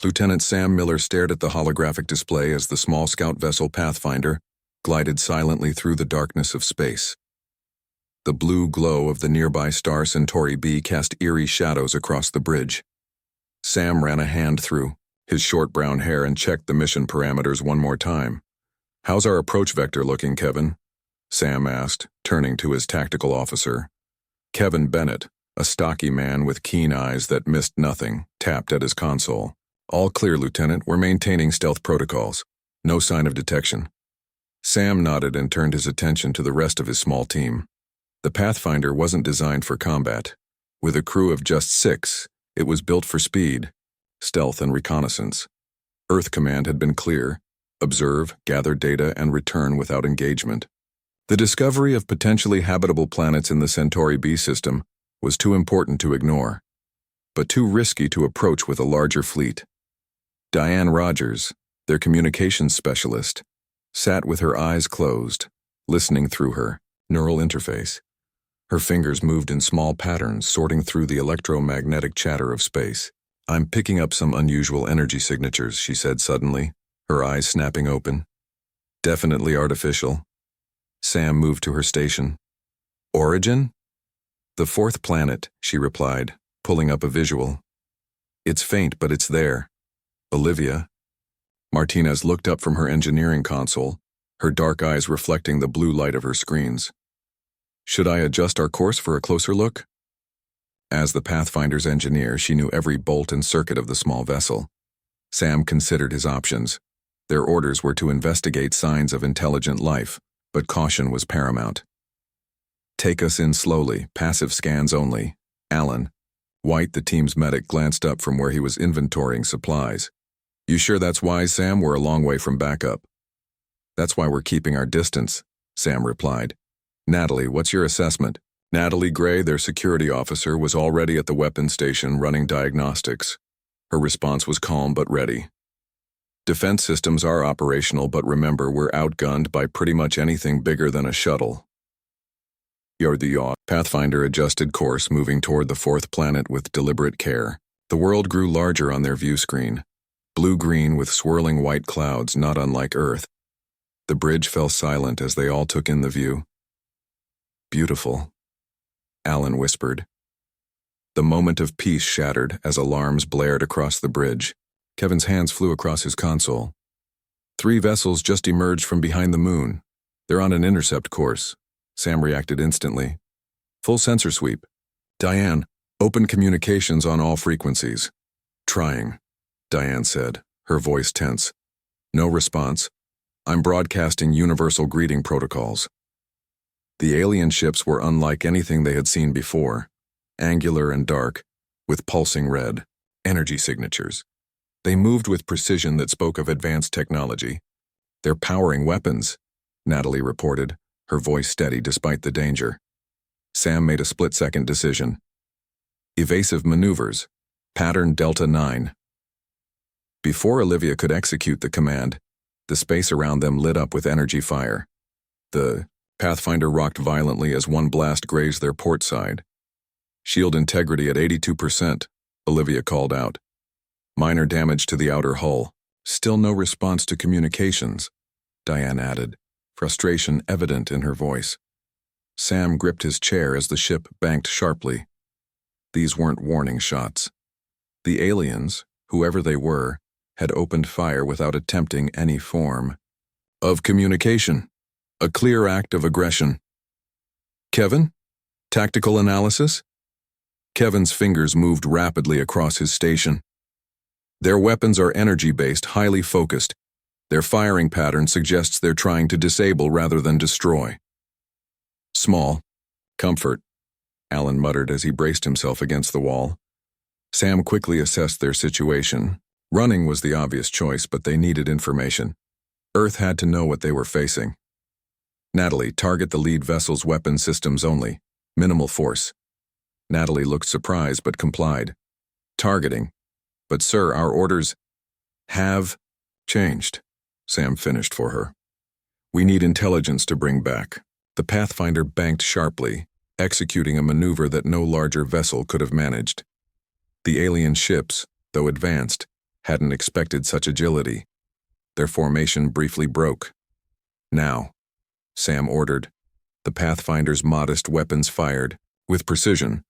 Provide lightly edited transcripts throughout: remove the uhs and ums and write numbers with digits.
Lieutenant Sam Miller stared at the holographic display as the small scout vessel Pathfinder glided silently through the darkness of space. The blue glow of the nearby star Centauri B cast eerie shadows across the bridge. Sam ran a hand through his short brown hair and checked the mission parameters one more time. "How's our approach vector looking, Kevin?" Sam asked, turning to his tactical officer. Kevin Bennett, a stocky man with keen eyes that missed nothing, tapped at his console. "All clear, Lieutenant. We're maintaining stealth protocols. No sign of detection." Sam nodded and turned his attention to the rest of his small team. The Pathfinder wasn't designed for combat. With a crew of just 6, it was built for speed, stealth, and reconnaissance. Earth Command had been clear: observe, gather data, and return without engagement. The discovery of potentially habitable planets in the Centauri B system was too important to ignore, but too risky to approach with a larger fleet. Diane Rogers, their communications specialist, sat with her eyes closed, listening through her neural interface. Her fingers moved in small patterns, sorting through the electromagnetic chatter of space. "I'm picking up some unusual energy signatures," she said suddenly, her eyes snapping open. "Definitely artificial." Sam moved to her station. "Origin?" "The 4th planet," she replied, pulling up a visual. "It's faint, but it's there. Olivia." Martinez looked up from her engineering console, her dark eyes reflecting the blue light of her screens. "Should I adjust our course for a closer look?" As the Pathfinder's engineer, she knew every bolt and circuit of the small vessel. Sam considered his options. Their orders were to investigate signs of intelligent life, but caution was paramount. "Take us in slowly, passive scans only." Alan, White, the team's medic, glanced up from where he was inventorying supplies. "You sure that's wise, Sam? We're a long way from backup." "That's why we're keeping our distance," Sam replied. "Natalie, what's your assessment?" Natalie Gray, their security officer, was already at the weapons station running diagnostics. Her response was calm but ready. "Defense systems are operational, but remember, we're outgunned by pretty much anything bigger than a shuttle." "You're the yaw." Pathfinder adjusted course, moving toward the 4th planet with deliberate care. The world grew larger on their view screen, blue-green with swirling white clouds, not unlike Earth. The bridge fell silent as they all took in the view. "Beautiful," Alan whispered. The moment of peace shattered as alarms blared across the bridge. Kevin's hands flew across his console. 3 vessels just emerged from behind the moon. They're on an intercept course. Sam reacted instantly. "Full sensor sweep." "Diane, open communications on all frequencies." "Trying," Diane said, her voice tense. "No response. I'm broadcasting universal greeting protocols." The alien ships were unlike anything they had seen before, angular and dark, with pulsing red energy signatures. They moved with precision that spoke of advanced technology. "They're powering weapons," Natalie reported, her voice steady despite the danger. Sam made a split-second decision. "Evasive maneuvers. Pattern Delta 9. Before Olivia could execute the command, the space around them lit up with energy fire. The Pathfinder rocked violently as one blast grazed their port side. "Shield integrity at 82%, Olivia called out. "Minor damage to the outer hull. Still no response to communications," Diane added, frustration evident in her voice. Sam gripped his chair as the ship banked sharply. These weren't warning shots. The aliens, whoever they were, had opened fire without attempting any form of communication. A clear act of aggression. "Kevin? Tactical analysis?" Kevin's fingers moved rapidly across his station. "Their weapons are energy-based, highly focused. Their firing pattern suggests they're trying to disable rather than destroy." "Small. Comfort," Alan muttered as he braced himself against the wall. Sam quickly assessed their situation. Running was the obvious choice, but they needed information. Earth had to know what they were facing. "Natalie, target the lead vessel's weapon systems only. Minimal force." Natalie looked surprised but complied. "Targeting. But sir, our orders have changed," Sam finished for her. "We need intelligence to bring back." The Pathfinder banked sharply, executing a maneuver that no larger vessel could have managed. The alien ships, though advanced, hadn't expected such agility. Their formation briefly broke. "Now," Sam ordered. The Pathfinder's modest weapons fired, with precision,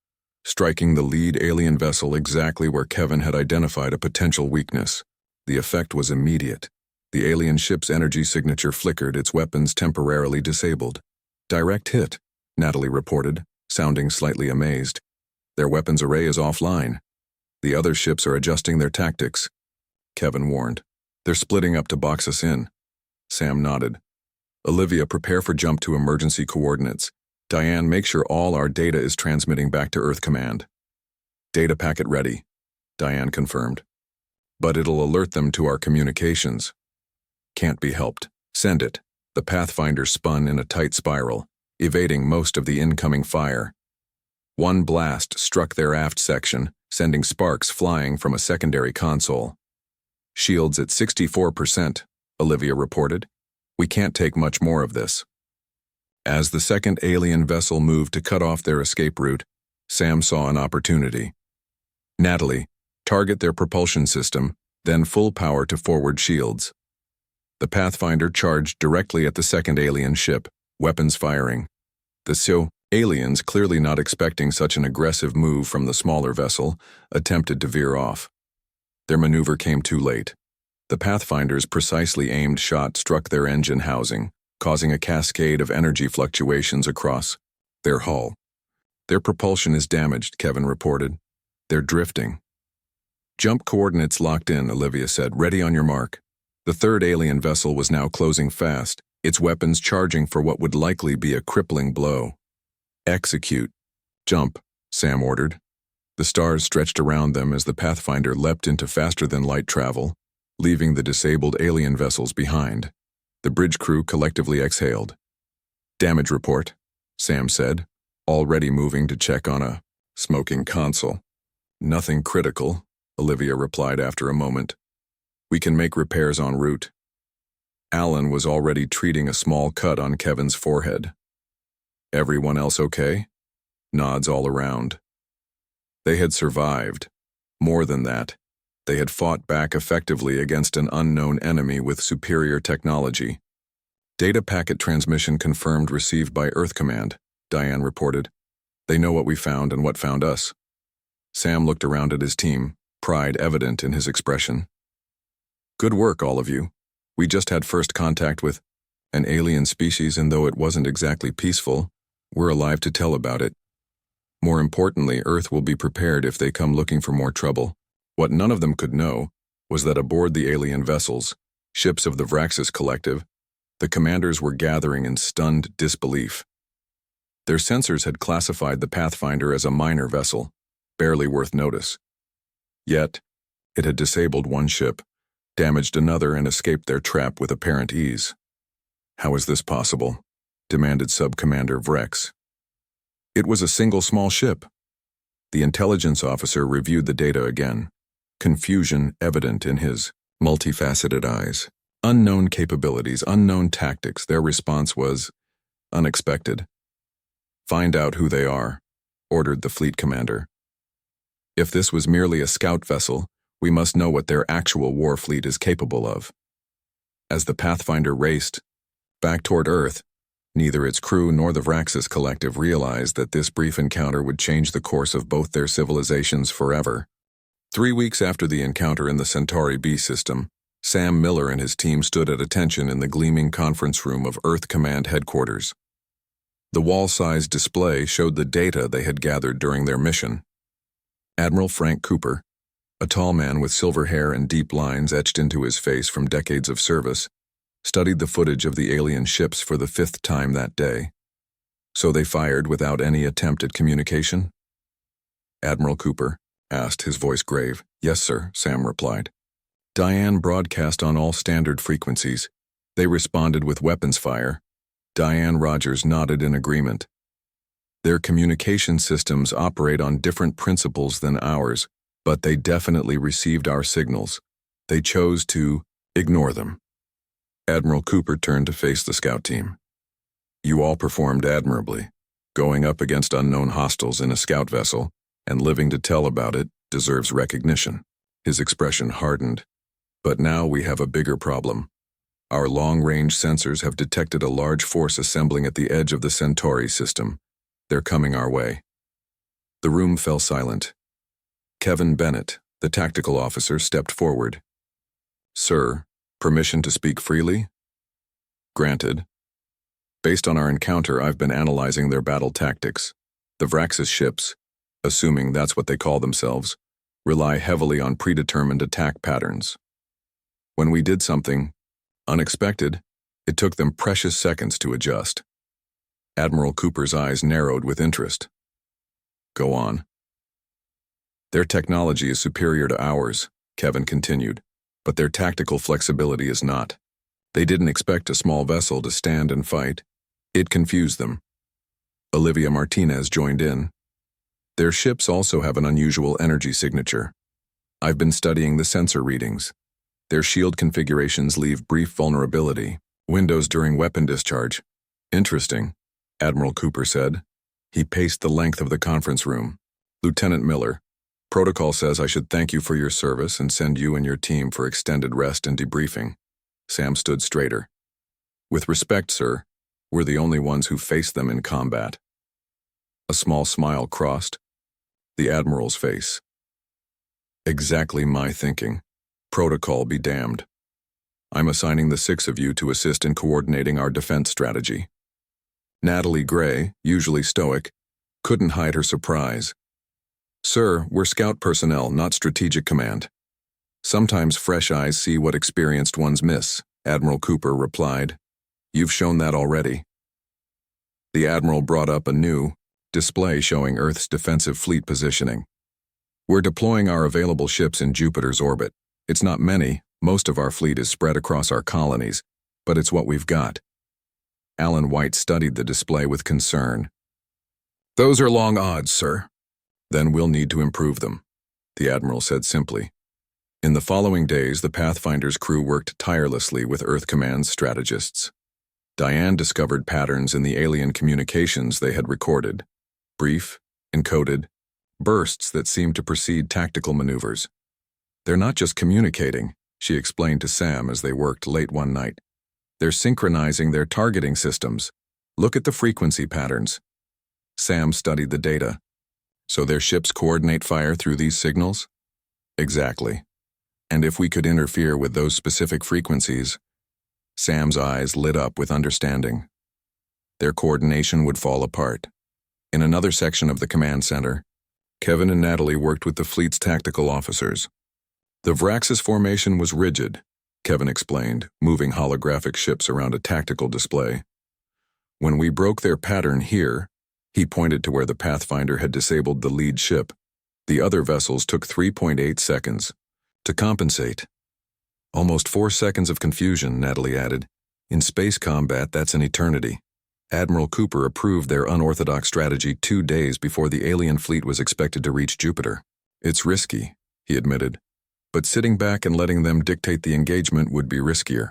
striking the lead alien vessel exactly where Kevin had identified a potential weakness. The effect was immediate. The alien ship's energy signature flickered, its weapons temporarily disabled. "Direct hit," Natalie reported, sounding slightly amazed. "Their weapons array is offline. The other ships are adjusting their tactics," Kevin warned. "They're splitting up to box us in." Sam nodded. "Olivia, prepare for jump to emergency coordinates. Diane, make sure all our data is transmitting back to Earth Command." "Data packet ready," Diane confirmed. "But it'll alert them to our communications." "Can't be helped. Send it." The Pathfinder spun in a tight spiral, evading most of the incoming fire. One blast struck their aft section, sending sparks flying from a secondary console. "Shields at 64%, Olivia reported. "We can't take much more of this." As the second alien vessel moved to cut off their escape route, Sam saw an opportunity. "Natalie, target their propulsion system, then full power to forward shields." The Pathfinder charged directly at the second alien ship, weapons firing. The aliens, clearly not expecting such an aggressive move from the smaller vessel, attempted to veer off. Their maneuver came too late. The Pathfinder's precisely aimed shot struck their engine housing, causing a cascade of energy fluctuations across their hull. "Their propulsion is damaged," Kevin reported. "They're drifting." "Jump coordinates locked in," Olivia said. "Ready on your mark." The third alien vessel was now closing fast, its weapons charging for what would likely be a crippling blow. "Execute." "Jump," Sam ordered. The stars stretched around them as the Pathfinder leapt into faster-than-light travel, leaving the disabled alien vessels behind. The bridge crew collectively exhaled. "Damage report," Sam said, already moving to check on a smoking console. "Nothing critical," Olivia replied after a moment. "We can make repairs en route." Alan was already treating a small cut on Kevin's forehead. "Everyone else okay?" Nods all around. They had survived. More than that, they had fought back effectively against an unknown enemy with superior technology. "Data packet transmission confirmed received by Earth Command," Diane reported. "They know what we found and what found us." Sam looked around at his team, pride evident in his expression. "Good work, all of you. We just had first contact with an alien species, and though it wasn't exactly peaceful, we're alive to tell about it. More importantly, Earth will be prepared if they come looking for more trouble." What none of them could know was that aboard the alien vessels, ships of the Vraxis Collective, the commanders were gathering in stunned disbelief. Their sensors had classified the Pathfinder as a minor vessel, barely worth notice. Yet, it had disabled one ship, damaged another, and escaped their trap with apparent ease. "How is this possible?" demanded Sub-Commander Vrex. "It was a single small ship." The intelligence officer reviewed the data again, confusion evident in his multifaceted eyes. Unknown capabilities, unknown tactics. Their response was unexpected. "Find out who they are," ordered the fleet commander. "If this was merely a scout vessel, we must know what their actual war fleet is capable of." As the Pathfinder raced back toward Earth, neither its crew nor the Vraxis Collective realized that this brief encounter would change the course of both their civilizations forever. 3 weeks after the encounter in the Centauri B system, Sam Miller and his team stood at attention in the gleaming conference room of Earth Command headquarters. The wall-sized display showed the data they had gathered during their mission. Admiral Frank Cooper, a tall man with silver hair and deep lines etched into his face from decades of service, studied the footage of the alien ships for the 5th time that day. "So they fired without any attempt at communication?" Admiral Cooper asked, his voice grave. "Yes, sir," Sam replied. Diane broadcast on all standard frequencies. They responded with weapons fire. Diane Rogers nodded in agreement. "Their communication systems operate on different principles than ours, but they definitely received our signals. They chose to ignore them." Admiral Cooper turned to face the scout team. "You all performed admirably. Going up against unknown hostiles in a scout vessel and living to tell about it deserves recognition." His expression hardened. But now we have a bigger problem. Our long-range sensors have detected a large force assembling at the edge of the Centauri system. They're coming our way. The room fell silent. Kevin Bennett, the tactical officer, stepped forward. Sir, permission to speak freely? Granted. Based on our encounter, I've been analyzing their battle tactics. The Vraxis ships, assuming that's what they call themselves, rely heavily on predetermined attack patterns. When we did something unexpected, it took them precious seconds to adjust. Admiral Cooper's eyes narrowed with interest. Go on. Their technology is superior to ours, Kevin continued, but their tactical flexibility is not. They didn't expect a small vessel to stand and fight. It confused them. Olivia Martinez joined in. Their ships also have an unusual energy signature. I've been studying the sensor readings. Their shield configurations leave brief vulnerability, windows during weapon discharge. Interesting, Admiral Cooper said. He paced the length of the conference room. Lieutenant Miller, protocol says I should thank you for your service and send you and your team for extended rest and debriefing. Sam stood straighter. With respect, sir, we're the only ones who faced them in combat. A small smile crossed the Admiral's face. Exactly my thinking. Protocol be damned. I'm assigning the 6 of you to assist in coordinating our defense strategy. Natalie Gray, usually stoic, couldn't hide her surprise. Sir, we're scout personnel, not strategic command. Sometimes fresh eyes see what experienced ones miss, Admiral Cooper replied. You've shown that already. The Admiral brought up a new display showing Earth's defensive fleet positioning. We're deploying our available ships in Jupiter's orbit. It's not many, most of our fleet is spread across our colonies, but it's what we've got. Alan White studied the display with concern. Those are long odds, sir. Then we'll need to improve them, the Admiral said simply. In the following days, the Pathfinder's crew worked tirelessly with Earth Command's strategists. Diane discovered patterns in the alien communications they had recorded. Brief, encoded, bursts that seemed to precede tactical maneuvers. They're not just communicating, she explained to Sam as they worked late one night. They're synchronizing their targeting systems. Look at the frequency patterns. Sam studied the data. So their ships coordinate fire through these signals? Exactly. And if we could interfere with those specific frequencies, Sam's eyes lit up with understanding. Their coordination would fall apart. In another section of the command center, Kevin and Natalie worked with the fleet's tactical officers. The Vraxis formation was rigid, Kevin explained, moving holographic ships around a tactical display. When we broke their pattern here, he pointed to where the Pathfinder had disabled the lead ship. The other vessels took 3.8 seconds. To compensate. Almost 4 seconds of confusion, Natalie added. In space combat, that's an eternity. Admiral Cooper approved their unorthodox strategy 2 days before the alien fleet was expected to reach Jupiter. It's risky, he admitted. But sitting back and letting them dictate the engagement would be riskier.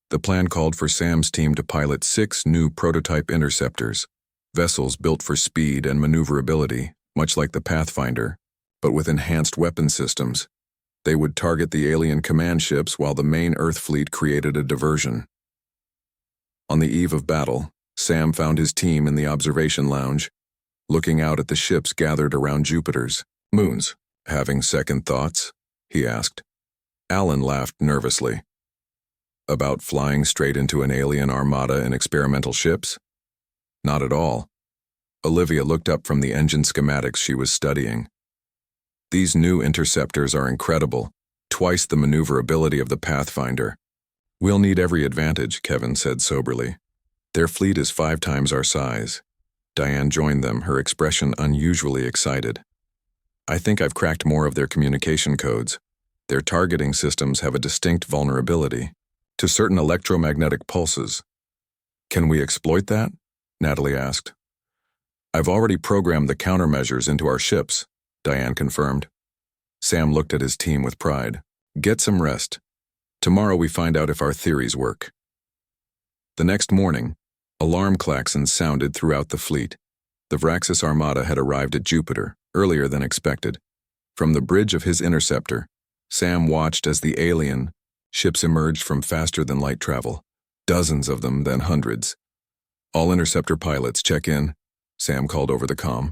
The plan called for Sam's team to pilot 6 new prototype interceptors, vessels built for speed and maneuverability, much like the Pathfinder, but with enhanced weapon systems. They would target the alien command ships while the main Earth fleet created a diversion. On the eve of battle, Sam found his team in the observation lounge, looking out at the ships gathered around Jupiter's moons. Having second thoughts? He asked. Alan laughed nervously. About flying straight into an alien armada in experimental ships? Not at all. Olivia looked up from the engine schematics she was studying. These new interceptors are incredible, twice the maneuverability of the Pathfinder. We'll need every advantage, Kevin said soberly. Their fleet is 5 times our size. Diane joined them, her expression unusually excited. I think I've cracked more of their communication codes. Their targeting systems have a distinct vulnerability to certain electromagnetic pulses. Can we exploit that? Natalie asked. I've already programmed the countermeasures into our ships, Diane confirmed. Sam looked at his team with pride. Get some rest. Tomorrow we find out if our theories work. The next morning, alarm klaxons sounded throughout the fleet. The Vraxis Armada had arrived at Jupiter, earlier than expected. From the bridge of his interceptor, Sam watched as the alien ships emerged from faster-than-light travel, dozens of them, then hundreds. "All interceptor pilots, check in," Sam called over the comm.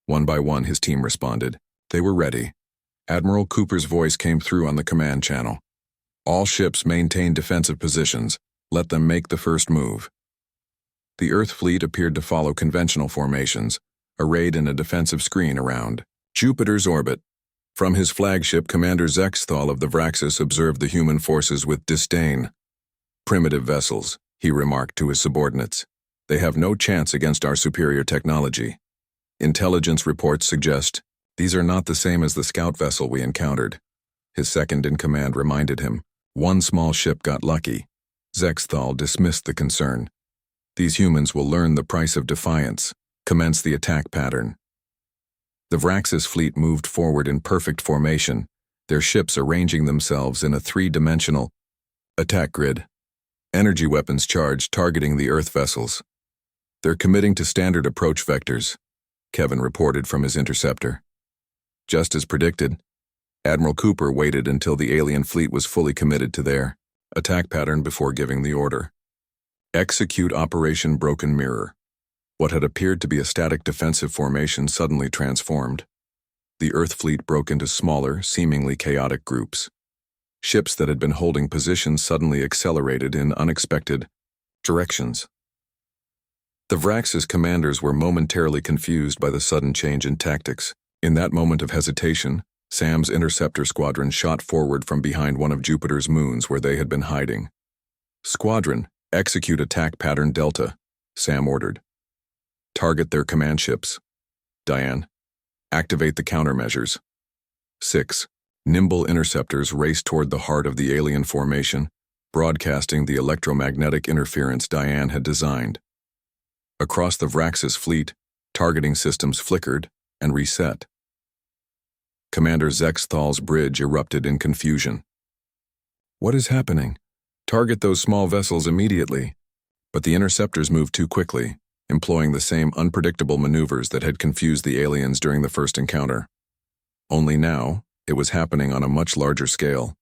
One by one, his team responded. They were ready. Admiral Cooper's voice came through on the command channel. "All ships maintain defensive positions. Let them make the first move." The Earth fleet appeared to follow conventional formations, arrayed in a defensive screen around Jupiter's orbit. From his flagship, Commander Zexthal of the Vraxis observed the human forces with disdain. "Primitive vessels," he remarked to his subordinates. "They have no chance against our superior technology. Intelligence reports suggest these are not the same as the scout vessel we encountered." His second-in-command reminded him. "One small ship got lucky." Zexthal dismissed the concern. "These humans will learn the price of defiance. Commence the attack pattern." The Vraxis fleet moved forward in perfect formation, their ships arranging themselves in a three-dimensional attack grid. Energy weapons charged targeting the Earth vessels. "They're committing to standard approach vectors," Kevin reported from his interceptor. Just as predicted, Admiral Cooper waited until the alien fleet was fully committed to their attack pattern before giving the order. "Execute Operation Broken Mirror." What had appeared to be a static defensive formation suddenly transformed. The Earth fleet broke into smaller, seemingly chaotic groups. Ships that had been holding positions suddenly accelerated in unexpected directions. The Vraxis commanders were momentarily confused by the sudden change in tactics. In that moment of hesitation, Sam's interceptor squadron shot forward from behind one of Jupiter's moons where they had been hiding. "Squadron, execute attack pattern Delta," Sam ordered. "Target their command ships." Diane, activate the countermeasures. 6. Nimble interceptors raced toward the heart of the alien formation, broadcasting the electromagnetic interference Diane had designed. Across the Vraxis fleet, targeting systems flickered and reset. Commander Zexthal's bridge erupted in confusion. "What is happening? Target those small vessels immediately." But the interceptors moved too quickly, employing the same unpredictable maneuvers that had confused the aliens during the first encounter. Only now, it was happening on a much larger scale.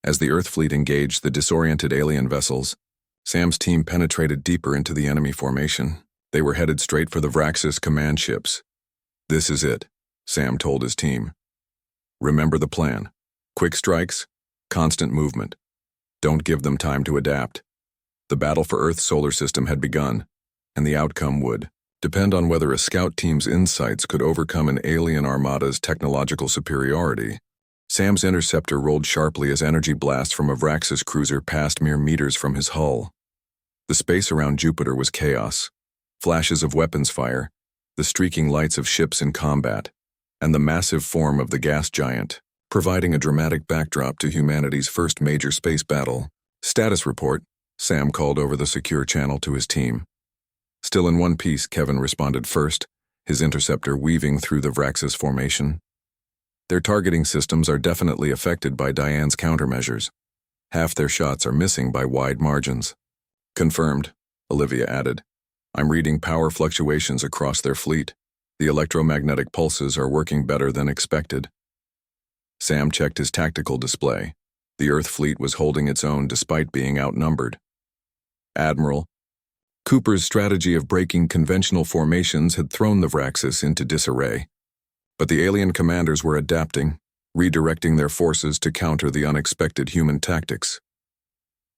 As the Earth fleet engaged the disoriented alien vessels, Sam's team penetrated deeper into the enemy formation. They were headed straight for the Vraxis command ships. "This is it," Sam told his team. "Remember the plan. Quick strikes, constant movement. Don't give them time to adapt." The battle for Earth's solar system had begun, and the outcome would depend on whether a scout team's insights could overcome an alien armada's technological superiority. Sam's interceptor rolled sharply as energy blasts from a Vraxis cruiser passed mere meters from his hull. The space around Jupiter was chaos. Flashes of weapons fire, the streaking lights of ships in combat, and the massive form of the gas giant, providing a dramatic backdrop to humanity's first major space battle. "Status report," Sam called over the secure channel to his team. "Still in one piece," Kevin responded first, his interceptor weaving through the Vraxis formation. "Their targeting systems are definitely affected by Diane's countermeasures. Half their shots are missing by wide margins." "Confirmed," Olivia added. "I'm reading power fluctuations across their fleet. The electromagnetic pulses are working better than expected." Sam checked his tactical display. The Earth fleet was holding its own despite being outnumbered. "Admiral, Cooper's strategy of breaking conventional formations had thrown the Vraxis into disarray. But the alien commanders were adapting, redirecting their forces to counter the unexpected human tactics.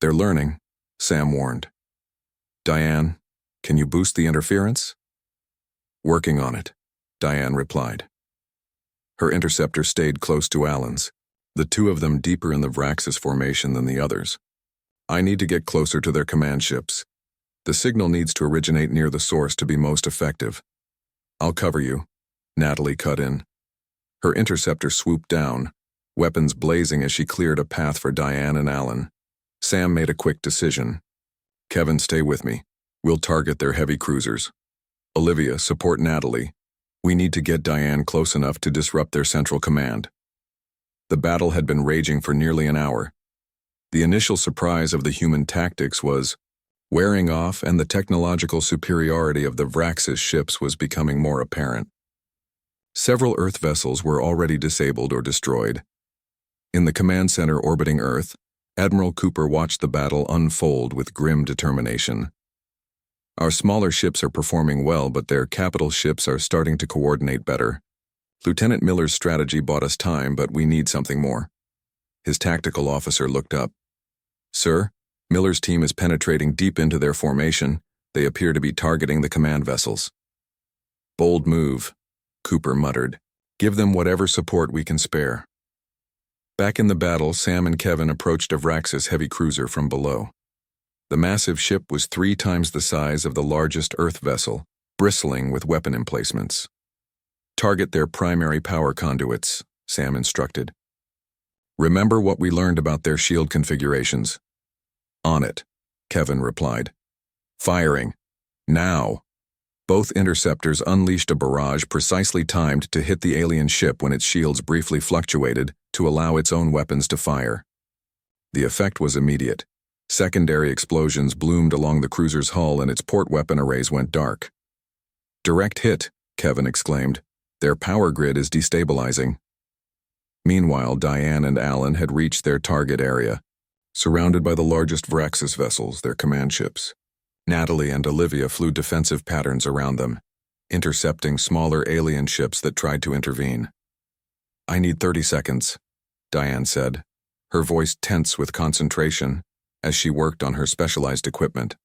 "They're learning," Sam warned. "Diane, can you boost the interference?" "Working on it," Diane replied. Her interceptor stayed close to Alan's, the two of them deeper in the Vraxis formation than the others. "I need to get closer to their command ships. The signal needs to originate near the source to be most effective." "I'll cover you," Natalie cut in. Her interceptor swooped down, weapons blazing as she cleared a path for Diane and Alan. Sam made a quick decision. "Kevin, stay with me. We'll target their heavy cruisers. Olivia, support Natalie. We need to get Diane close enough to disrupt their central command." The battle had been raging for nearly an hour. The initial surprise of the human tactics was wearing off, and the technological superiority of the Vraxis ships was becoming more apparent. Several Earth vessels were already disabled or destroyed. In the command center orbiting Earth, Admiral Cooper watched the battle unfold with grim determination. Our smaller ships are performing well, but their capital ships are starting to coordinate better. Lieutenant Miller's strategy bought us time, but we need something more. His tactical officer looked up. Sir, Miller's team is penetrating deep into their formation. They appear to be targeting the command vessels. Bold move, Cooper muttered. Give them whatever support we can spare. Back in the battle, Sam and Kevin approached a Vraxis heavy cruiser from below. The massive ship was 3 times the size of the largest Earth vessel, bristling with weapon emplacements. Target their primary power conduits, Sam instructed. Remember what we learned about their shield configurations. On it, Kevin replied. Firing. Now. Both interceptors unleashed a barrage precisely timed to hit the alien ship when its shields briefly fluctuated to allow its own weapons to fire. The effect was immediate. Secondary explosions bloomed along the cruiser's hull and its port weapon arrays went dark. Direct hit, Kevin exclaimed. Their power grid is destabilizing. Meanwhile, Diane and Alan had reached their target area, surrounded by the largest Vraxis vessels, their command ships. Natalie and Olivia flew defensive patterns around them, intercepting smaller alien ships that tried to intervene. I need 30 seconds, Diane said, her voice tense with concentration as she worked on her specialized equipment.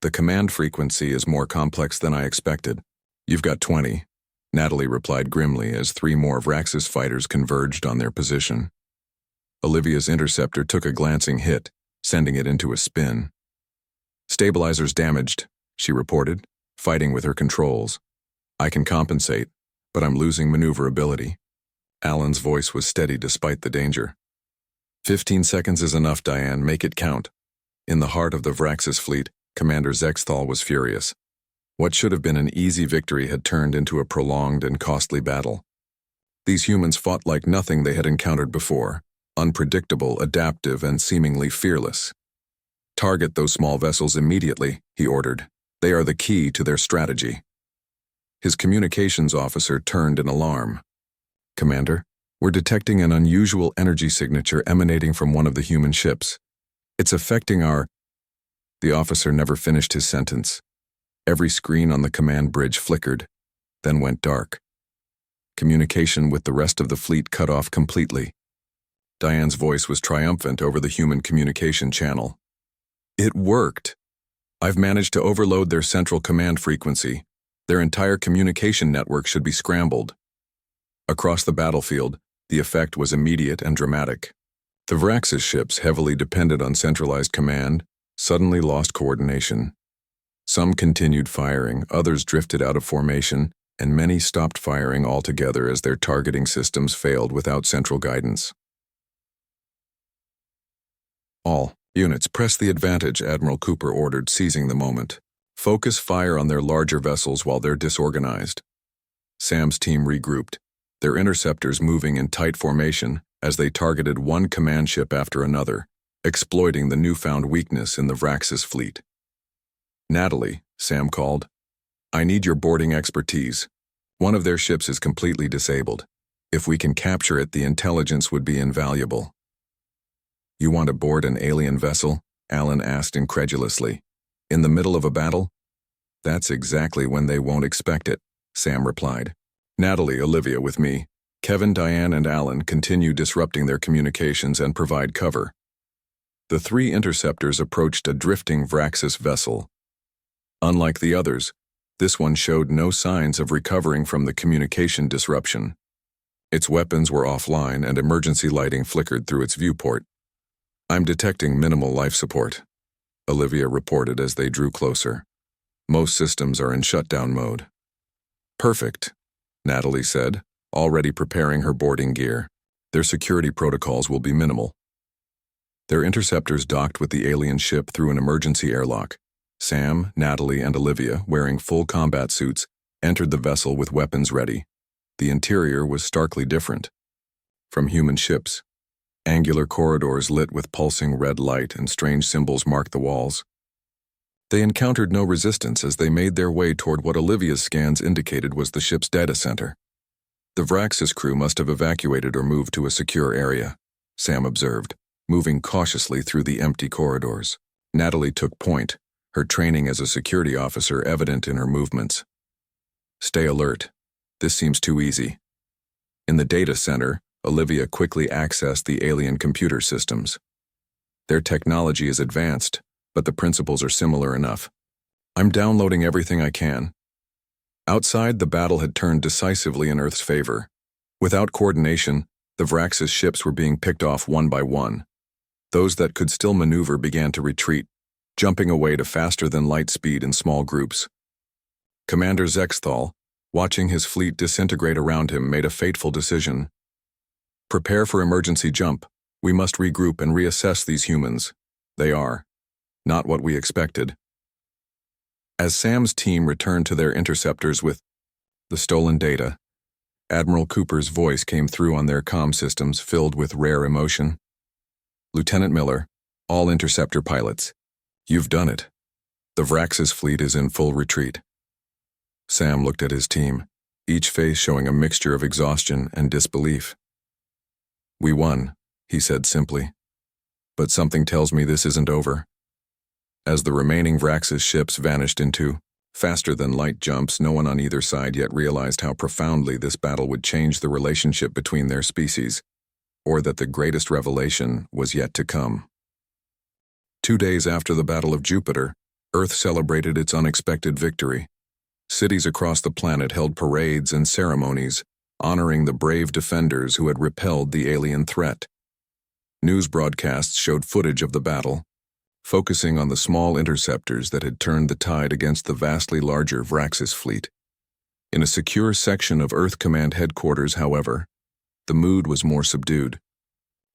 The command frequency is more complex than I expected. You've got 20, Natalie replied grimly as 3 more Vraxis fighters converged on their position. Olivia's interceptor took a glancing hit, sending it into a spin. Stabilizers damaged, she reported, fighting with her controls. I can compensate, but I'm losing maneuverability. Alan's voice was steady despite the danger. 15 seconds is enough, Diane. Make it count. In the heart of the Vraxis fleet, Commander Zexthal was furious. What should have been an easy victory had turned into a prolonged and costly battle. These humans fought like nothing they had encountered before, unpredictable, adaptive, and seemingly fearless. Target those small vessels immediately, he ordered. They are the key to their strategy. His communications officer turned in alarm. Commander, we're detecting an unusual energy signature emanating from one of the human ships. It's affecting our... The officer never finished his sentence. Every screen on the command bridge flickered, then went dark. Communication with the rest of the fleet cut off completely. Diane's voice was triumphant over the human communication channel. It worked. I've managed to overload their central command frequency. Their entire communication network should be scrambled. Across the battlefield, the effect was immediate and dramatic. The Vraxis ships, heavily dependent on centralized command, suddenly lost coordination. Some continued firing, others drifted out of formation, and many stopped firing altogether as their targeting systems failed without central guidance. All units, press the advantage, Admiral Cooper ordered, seizing the moment. Focus fire on their larger vessels while they're disorganized. Sam's team regrouped, their interceptors moving in tight formation as they targeted one command ship after another, exploiting the newfound weakness in the Vraxis fleet. Natalie, Sam called. I need your boarding expertise. One of their ships is completely disabled. If we can capture it, the intelligence would be invaluable. You want to board an alien vessel? Alan asked incredulously. In the middle of a battle? That's exactly when they won't expect it, Sam replied. Natalie, Olivia with me. Kevin, Diane, and Alan continue disrupting their communications and provide cover. The 3 interceptors approached a drifting Vraxis vessel. Unlike the others, this one showed no signs of recovering from the communication disruption. Its weapons were offline and emergency lighting flickered through its viewport. I'm detecting minimal life support, Olivia reported as they drew closer. Most systems are in shutdown mode. Perfect, Natalie said, already preparing her boarding gear. Their security protocols will be minimal. Their interceptors docked with the alien ship through an emergency airlock. Sam, Natalie, and Olivia, wearing full combat suits, entered the vessel with weapons ready. The interior was starkly different from human ships. Angular corridors lit with pulsing red light and strange symbols marked the walls. They encountered no resistance as they made their way toward what Olivia's scans indicated was the ship's data center. The Vraxis crew must have evacuated or moved to a secure area, Sam observed, moving cautiously through the empty corridors. Natalie took point, her training as a security officer evident in her movements. Stay alert. This seems too easy. In the data center, Olivia quickly accessed the alien computer systems. Their technology is advanced, but the principles are similar enough. I'm downloading everything I can. Outside, the battle had turned decisively in Earth's favor. Without coordination, the Vraxis ships were being picked off one by one. Those that could still maneuver began to retreat, jumping away to faster-than-light speed in small groups. Commander Zexthal, watching his fleet disintegrate around him, made a fateful decision. Prepare for emergency jump. We must regroup and reassess these humans. They are not what we expected. As Sam's team returned to their interceptors with the stolen data, Admiral Cooper's voice came through on their comm systems filled with rare emotion. Lieutenant Miller, all interceptor pilots, you've done it. The Vraxis fleet is in full retreat. Sam looked at his team, each face showing a mixture of exhaustion and disbelief. We won, he said simply. But something tells me this isn't over. As the remaining Vraxis ships vanished into faster-than-light jumps, no one on either side yet realized how profoundly this battle would change the relationship between their species, or that the greatest revelation was yet to come. 2 days after the Battle of Jupiter, Earth celebrated its unexpected victory. Cities across the planet held parades and ceremonies, honoring the brave defenders who had repelled the alien threat. News broadcasts showed footage of the battle, focusing on the small interceptors that had turned the tide against the vastly larger Vraxis fleet. In a secure section of Earth Command headquarters, however, the mood was more subdued.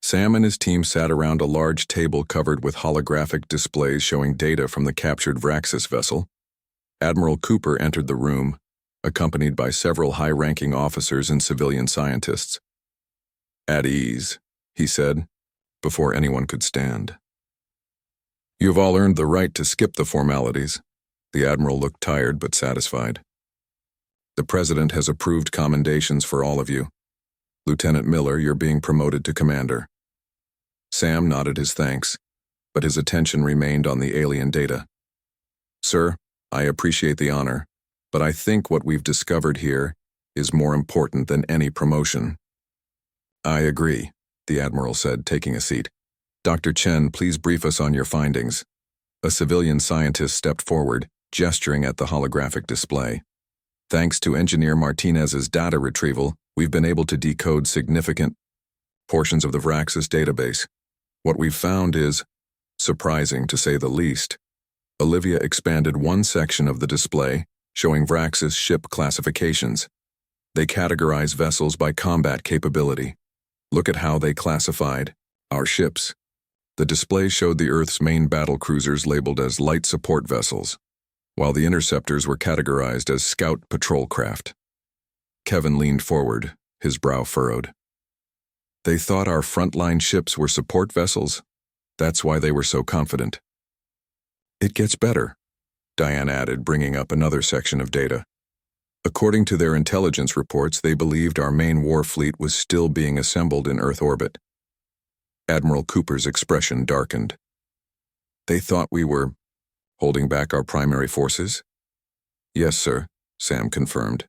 Sam and his team sat around a large table covered with holographic displays showing data from the captured Vraxis vessel. Admiral Cooper entered the room, accompanied by several high-ranking officers and civilian scientists. At ease, he said, before anyone could stand. You've all earned the right to skip the formalities. The Admiral looked tired but satisfied. The President has approved commendations for all of you. Lieutenant Miller, you're being promoted to Commander. Sam nodded his thanks, but his attention remained on the alien data. Sir, I appreciate the honor, but I think what we've discovered here is more important than any promotion. I agree, the Admiral said, taking a seat. Dr. Chen, please brief us on your findings. A civilian scientist stepped forward, gesturing at the holographic display. Thanks to Engineer Martinez's data retrieval, we've been able to decode significant portions of the Vraxis database. What we've found is surprising, to say the least. Olivia expanded one section of the display, showing Vraxis ship classifications. They categorize vessels by combat capability. Look at how they classified our ships. The display showed the Earth's main battle cruisers labeled as light support vessels, while the interceptors were categorized as scout patrol craft. Kevin leaned forward, his brow furrowed. They thought our frontline ships were support vessels. That's why they were so confident. It gets better, Diane added, bringing up another section of data. According to their intelligence reports, they believed our main war fleet was still being assembled in Earth orbit. Admiral Cooper's expression darkened. They thought we were holding back our primary forces? Yes, sir, Sam confirmed.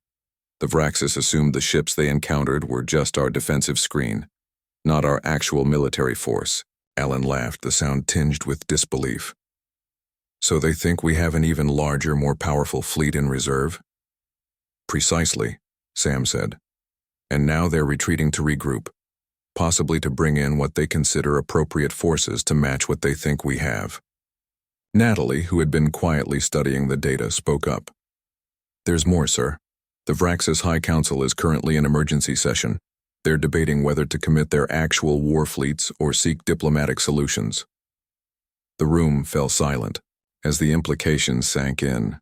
The Vraxis assumed the ships they encountered were just our defensive screen, not our actual military force. Alan laughed, the sound tinged with disbelief. So they think we have an even larger, more powerful fleet in reserve? Precisely, Sam said. And now they're retreating to regroup, possibly to bring in what they consider appropriate forces to match what they think we have. Natalie, who had been quietly studying the data, spoke up. There's more, sir. The Vraxis High Council is currently in emergency session. They're debating whether to commit their actual war fleets or seek diplomatic solutions. The room fell silent as the implications sank in.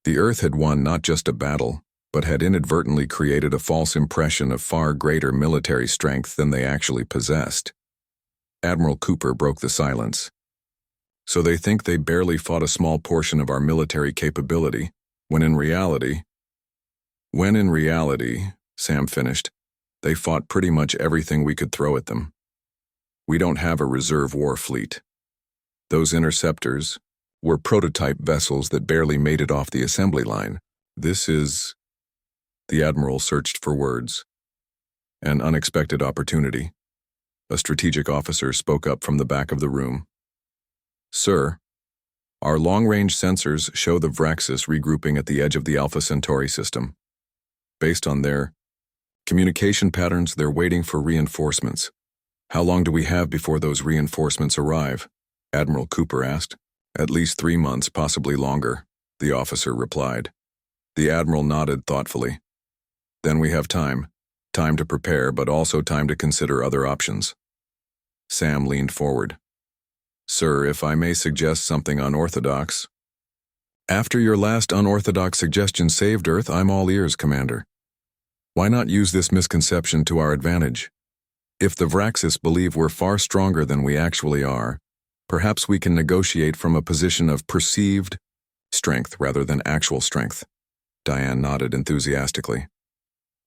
The Earth had won not just a battle, but had inadvertently created a false impression of far greater military strength than they actually possessed. Admiral Cooper broke the silence. So they think they barely fought a small portion of our military capability, when in reality, Sam finished. They fought pretty much everything we could throw at them. We don't have a reserve war fleet. Those interceptors were prototype vessels that barely made it off the assembly line. This is... The Admiral searched for words. An unexpected opportunity. A strategic officer spoke up from the back of the room. Sir, our long-range sensors show the Vraxis regrouping at the edge of the Alpha Centauri system. Based on their communication patterns, they're waiting for reinforcements. How long do we have before those reinforcements arrive? Admiral Cooper asked. At least 3 months, possibly longer, the officer replied. The Admiral nodded thoughtfully. Then we have time. Time to prepare, but also time to consider other options. Sam leaned forward. Sir, if I may suggest something unorthodox. After your last unorthodox suggestion saved Earth, I'm all ears, Commander. Why not use this misconception to our advantage? If the Vraxis believe we're far stronger than we actually are, perhaps we can negotiate from a position of perceived strength rather than actual strength. Diane nodded enthusiastically.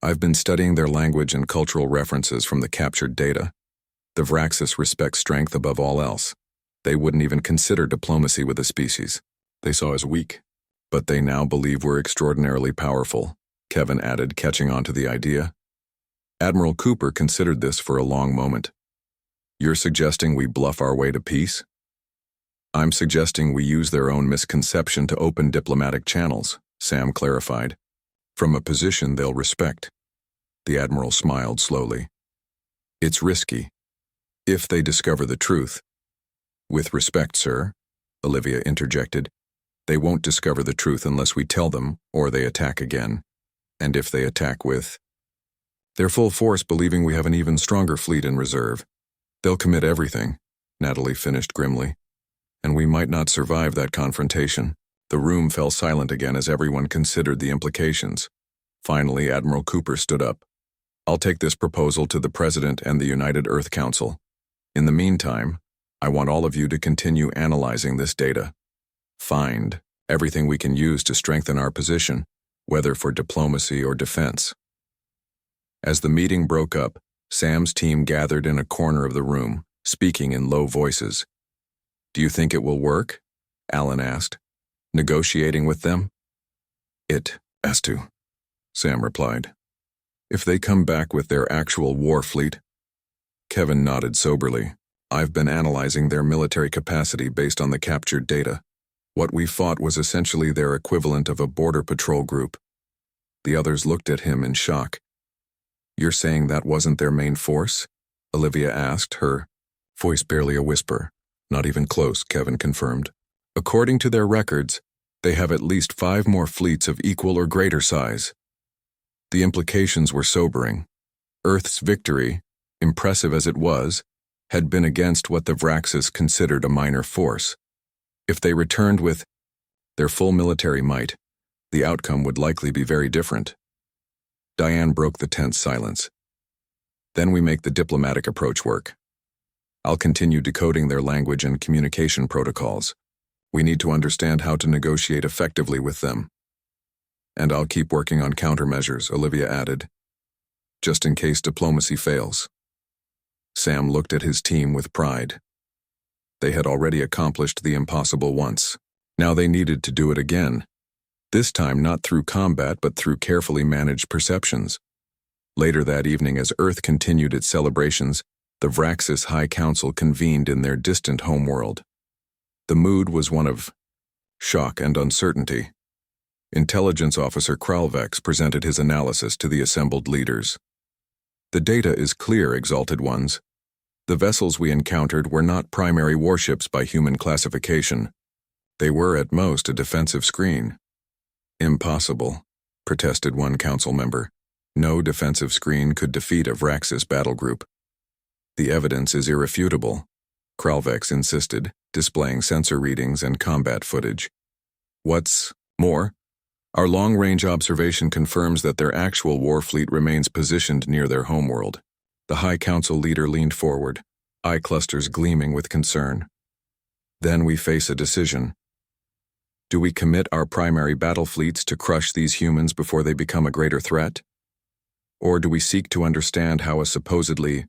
I've been studying their language and cultural references from the captured data. The Vraxis respect strength above all else. They wouldn't even consider diplomacy with a species they saw as weak. But they now believe we're extraordinarily powerful, Kevin added, catching on to the idea. Admiral Cooper considered this for a long moment. You're suggesting we bluff our way to peace? I'm suggesting we use their own misconception to open diplomatic channels, Sam clarified. From a position they'll respect. The Admiral smiled slowly. It's risky. If they discover the truth. With respect, sir, Olivia interjected, they won't discover the truth unless we tell them, or they attack again. And if they attack with their full force, believing we have an even stronger fleet in reserve, they'll commit everything, Natalie finished grimly. And we might not survive that confrontation. The room fell silent again as everyone considered the implications. Finally, Admiral Cooper stood up. I'll take this proposal to the President and the United Earth Council. In the meantime, I want all of you to continue analyzing this data. Find everything we can use to strengthen our position, whether for diplomacy or defense. As the meeting broke up, Sam's team gathered in a corner of the room, speaking in low voices. Do you think it will work? Alan asked. Negotiating with them? It has to, Sam replied. If they come back with their actual war fleet. Kevin nodded soberly. I've been analyzing their military capacity based on the captured data. What we fought was essentially their equivalent of a border patrol group. The others looked at him in shock. You're saying that wasn't their main force? Olivia asked, her voice barely a whisper. Not even close, Kevin confirmed. According to their records, they have at least 5 more fleets of equal or greater size. The implications were sobering. Earth's victory, impressive as it was, had been against what the Vraxis considered a minor force. If they returned with their full military might, the outcome would likely be very different. Diane broke the tense silence. Then we make the diplomatic approach work. I'll continue decoding their language and communication protocols. We need to understand how to negotiate effectively with them. And I'll keep working on countermeasures, Olivia added, just in case diplomacy fails. Sam looked at his team with pride. They had already accomplished the impossible once. Now they needed to do it again. This time not through combat but through carefully managed perceptions. Later that evening, as Earth continued its celebrations, the Vraxis High Council convened in their distant homeworld. The mood was one of shock and uncertainty. Intelligence Officer Kralvex presented his analysis to the assembled leaders. The data is clear, Exalted Ones. The vessels we encountered were not primary warships by human classification. They were at most a defensive screen. Impossible, protested one council member. No defensive screen could defeat a Vraxis battle group. The evidence is irrefutable, Kralvex insisted, displaying sensor readings and combat footage. What's more, our long-range observation confirms that their actual war fleet remains positioned near their homeworld. The High Council leader leaned forward, eye clusters gleaming with concern. Then we face a decision. Do we commit our primary battle fleets to crush these humans before they become a greater threat? Or do we seek to understand how a supposedly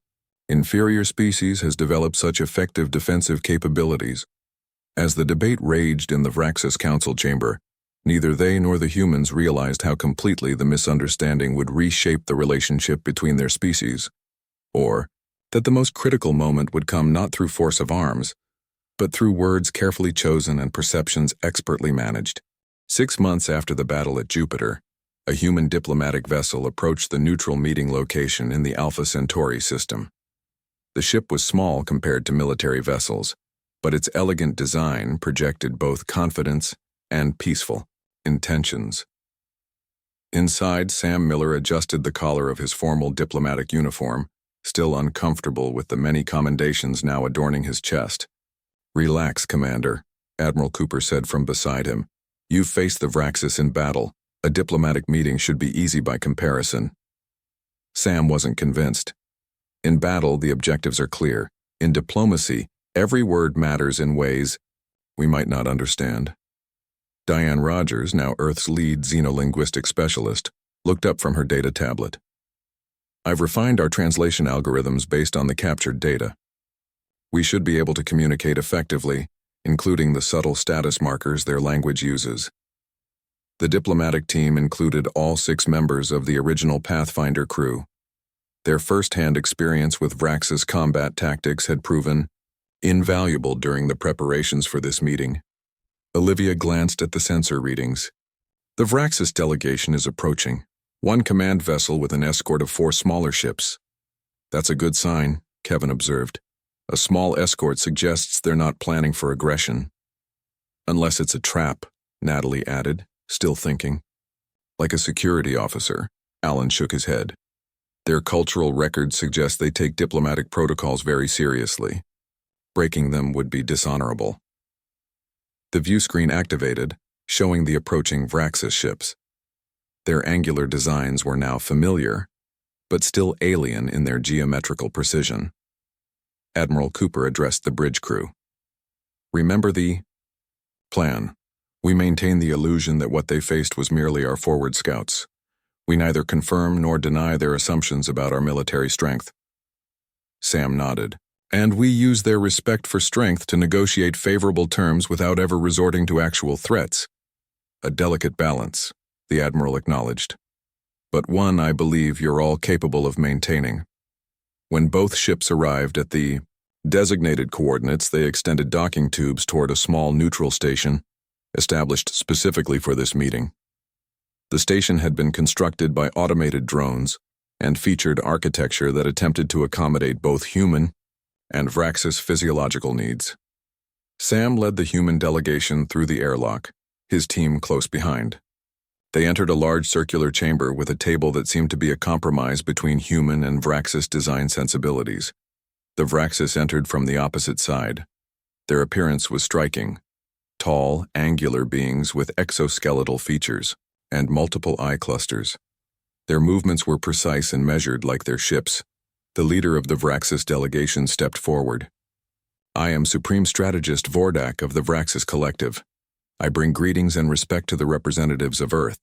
inferior species has developed such effective defensive capabilities? As the debate raged in the Vraxis Council chamber, neither they nor the humans realized how completely the misunderstanding would reshape the relationship between their species, or that the most critical moment would come not through force of arms, but through words carefully chosen and perceptions expertly managed. 6 months after the battle at Jupiter, a human diplomatic vessel approached the neutral meeting location in the Alpha Centauri system. The ship was small compared to military vessels, but its elegant design projected both confidence and peaceful intentions. Inside, Sam Miller adjusted the collar of his formal diplomatic uniform, still uncomfortable with the many commendations now adorning his chest. "Relax, Commander," Admiral Cooper said from beside him. "You've faced the Vraxis in battle. A diplomatic meeting should be easy by comparison." Sam wasn't convinced. In battle, the objectives are clear. In diplomacy, every word matters in ways we might not understand. Diane Rogers, now Earth's lead xenolinguistic specialist, looked up from her data tablet. "I've refined our translation algorithms based on the captured data. We should be able to communicate effectively, including the subtle status markers their language uses." The diplomatic team included all 6 members of the original Pathfinder crew. Their first-hand experience with Vraxis combat tactics had proven invaluable during the preparations for this meeting. Olivia glanced at the sensor readings. "The Vraxis delegation is approaching. 1 command vessel with an escort of 4 smaller ships." "That's a good sign," Kevin observed. "A small escort suggests they're not planning for aggression." "Unless it's a trap," Natalie added, still thinking. "Like a security officer," Alan shook his head. "Their cultural records suggest they take diplomatic protocols very seriously. Breaking them would be dishonorable." The view screen activated, showing the approaching Vraxis ships. Their angular designs were now familiar, but still alien in their geometrical precision. Admiral Cooper addressed the bridge crew. "Remember the plan. We maintain the illusion that what they faced was merely our forward scouts. We neither confirm nor deny their assumptions about our military strength." Sam nodded. "And we use their respect for strength to negotiate favorable terms without ever resorting to actual threats. A delicate balance," the Admiral acknowledged. "But one I believe you're all capable of maintaining." When both ships arrived at the designated coordinates, they extended docking tubes toward a small neutral station, established specifically for this meeting. The station had been constructed by automated drones and featured architecture that attempted to accommodate both human and Vraxis physiological needs. Sam led the human delegation through the airlock, his team close behind. They entered a large circular chamber with a table that seemed to be a compromise between human and Vraxis design sensibilities. The Vraxis entered from the opposite side. Their appearance was striking. Tall, angular beings with exoskeletal features and multiple eye clusters. Their movements were precise and measured like their ships. The leader of the Vraxis delegation stepped forward. "I am Supreme Strategist Vordak of the Vraxis Collective. I bring greetings and respect to the representatives of Earth."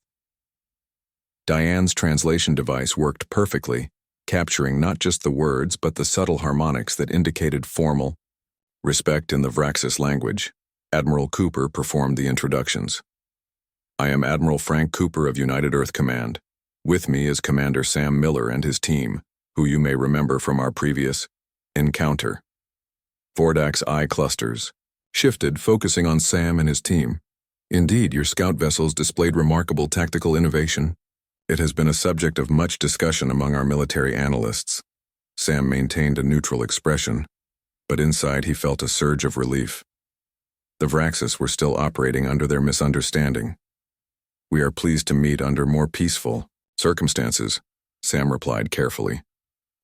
Diane's translation device worked perfectly, capturing not just the words but the subtle harmonics that indicated formal respect in the Vraxis language. Admiral Cooper performed the introductions. "I am Admiral Frank Cooper of United Earth Command. With me is Commander Sam Miller and his team, who you may remember from our previous encounter." Vordak's eye clusters shifted, focusing on Sam and his team. "Indeed, your scout vessels displayed remarkable tactical innovation. It has been a subject of much discussion among our military analysts." Sam maintained a neutral expression, but inside he felt a surge of relief. The Vraxis were still operating under their misunderstanding. "We are pleased to meet under more peaceful circumstances," Sam replied carefully.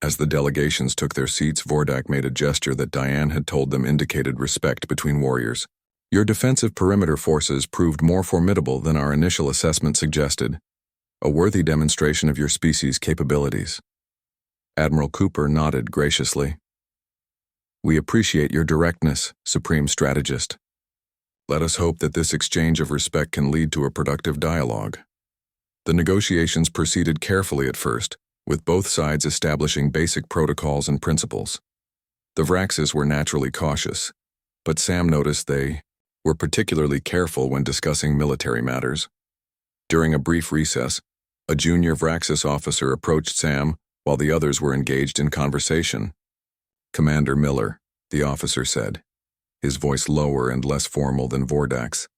As the delegations took their seats, Vordak made a gesture that Diane had told them indicated respect between warriors. "Your defensive perimeter forces proved more formidable than our initial assessment suggested. A worthy demonstration of your species' capabilities." Admiral Cooper nodded graciously. "We appreciate your directness, Supreme Strategist. Let us hope that this exchange of respect can lead to a productive dialogue." The negotiations proceeded carefully at first, with both sides establishing basic protocols and principles. The Vraxes were naturally cautious, but Sam noticed they were particularly careful when discussing military matters. During a brief recess, a junior Vraxis officer approached Sam while the others were engaged in conversation. "Commander Miller," the officer said, his voice lower and less formal than Vordak's.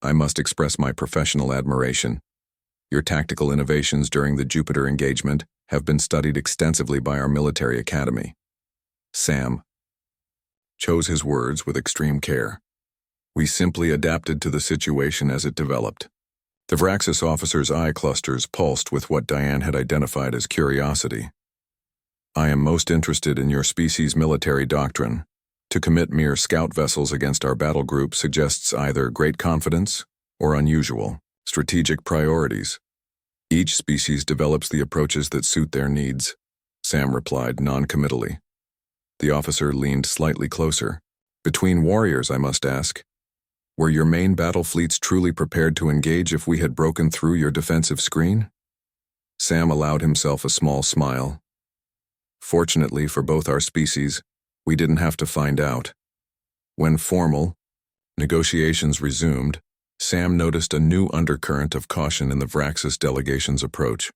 "I must express my professional admiration. Your tactical innovations during the Jupiter engagement have been studied extensively by our military academy." Sam chose his words with extreme care. "We simply adapted to the situation as it developed." The Vraxis officer's eye clusters pulsed with what Diane had identified as curiosity. "I am most interested in your species' military doctrine. To commit mere scout vessels against our battle group suggests either great confidence or unusual strategic priorities. Each species develops the approaches that suit their needs," Sam replied non-committally. The officer leaned slightly closer. "Between warriors, I must ask, were your main battle fleets truly prepared to engage if we had broken through your defensive screen?" Sam allowed himself a small smile. "Fortunately for both our species, we didn't have to find out." When formal negotiations resumed, Sam noticed a new undercurrent of caution in the Vraxis delegation's approach.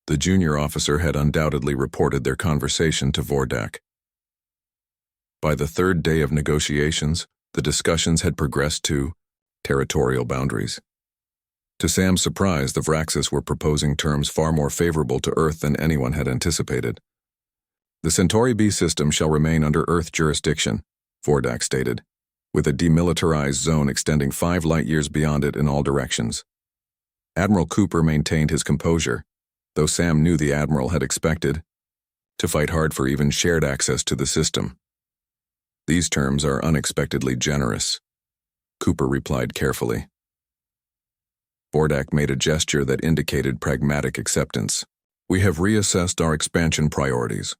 The junior officer had undoubtedly reported their conversation to Vordak. By the third day of negotiations, the discussions had progressed to territorial boundaries. To Sam's surprise, the Vraxis were proposing terms far more favorable to Earth than anyone had anticipated. "The Centauri B system shall remain under Earth jurisdiction," Vordak stated, with a demilitarized zone extending 5 light-years beyond it in all directions. Admiral Cooper maintained his composure, though Sam knew the Admiral had expected to fight hard for even shared access to the system. "These terms are unexpectedly generous," Cooper replied carefully. Vordak made a gesture that indicated pragmatic acceptance. "We have reassessed our expansion priorities.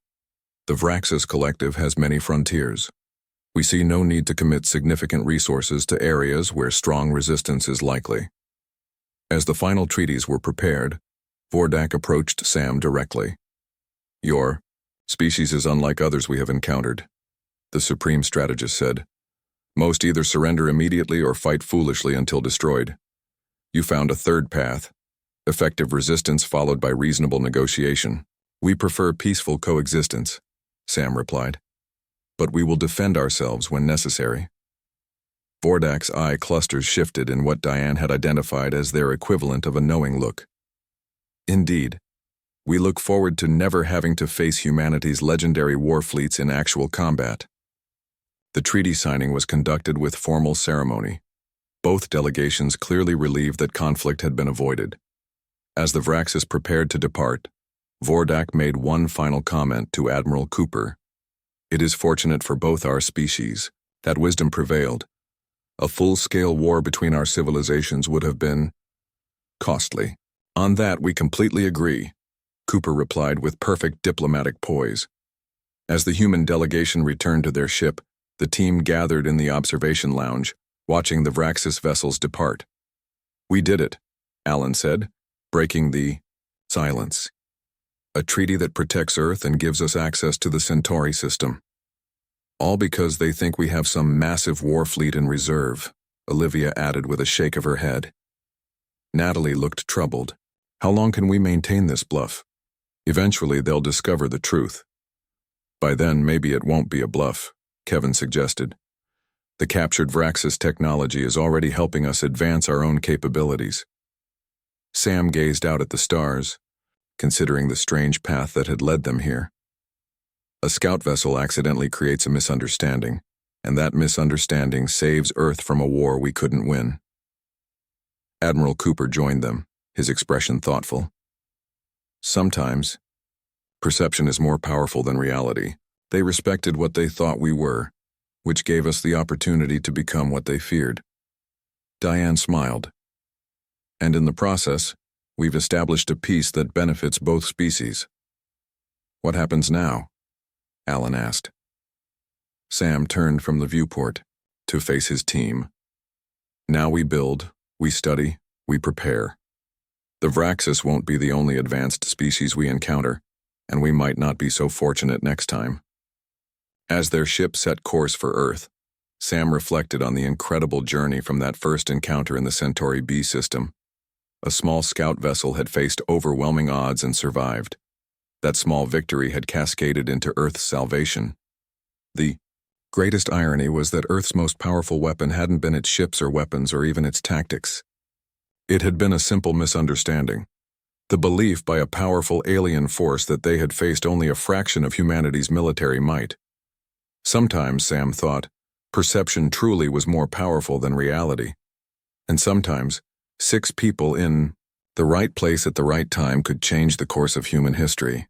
The Vraxis Collective has many frontiers. We see no need to commit significant resources to areas where strong resistance is likely." As the final treaties were prepared, Vordak approached Sam directly. "Your species is unlike others we have encountered," the Supreme Strategist said. "Most either surrender immediately or fight foolishly until destroyed. You found a third path, effective resistance followed by reasonable negotiation. We prefer peaceful coexistence," Sam replied. "But we will defend ourselves when necessary." Vordak's eye clusters shifted in what Diane had identified as their equivalent of a knowing look. "Indeed. We look forward to never having to face humanity's legendary war fleets in actual combat." The treaty signing was conducted with formal ceremony. Both delegations clearly relieved that conflict had been avoided. As the Vraxis prepared to depart, Vordak made one final comment to Admiral Cooper. "It is fortunate for both our species that wisdom prevailed. A full-scale war between our civilizations would have been costly." "On that we completely agree," Cooper replied with perfect diplomatic poise. As the human delegation returned to their ship, the team gathered in the observation lounge, watching the Vraxis vessels depart. "We did it," Alan said, breaking the silence. "A treaty that protects Earth and gives us access to the Centauri system. All because they think we have some massive war fleet in reserve," Olivia added with a shake of her head. Natalie looked troubled. "How long can we maintain this bluff? Eventually they'll discover the truth." "By then maybe it won't be a bluff," Kevin suggested. "The captured Vraxis technology is already helping us advance our own capabilities." Sam gazed out at the stars, considering the strange path that had led them here. A scout vessel accidentally creates a misunderstanding, and that misunderstanding saves Earth from a war we couldn't win. Admiral Cooper joined them, his expression thoughtful. "Sometimes, perception is more powerful than reality. They respected what they thought we were, which gave us the opportunity to become what they feared." Diane smiled. "And in the process, we've established a peace that benefits both species." "What happens now?" Alan asked. Sam turned from the viewport to face his team. "Now we build, we study, we prepare. The Vraxis won't be the only advanced species we encounter, and we might not be so fortunate next time. As their ship set course for Earth, Sam reflected on the incredible journey from that first encounter in the Centauri B system. A small scout vessel had faced overwhelming odds and survived. That small victory had cascaded into Earth's salvation. The greatest irony was that Earth's most powerful weapon hadn't been its ships or weapons or even its tactics. It had been a simple misunderstanding. The belief by a powerful alien force that they had faced only a fraction of humanity's military might. Sometimes, Sam thought, perception truly was more powerful than reality. And sometimes, 6 people in the right place at the right time could change the course of human history.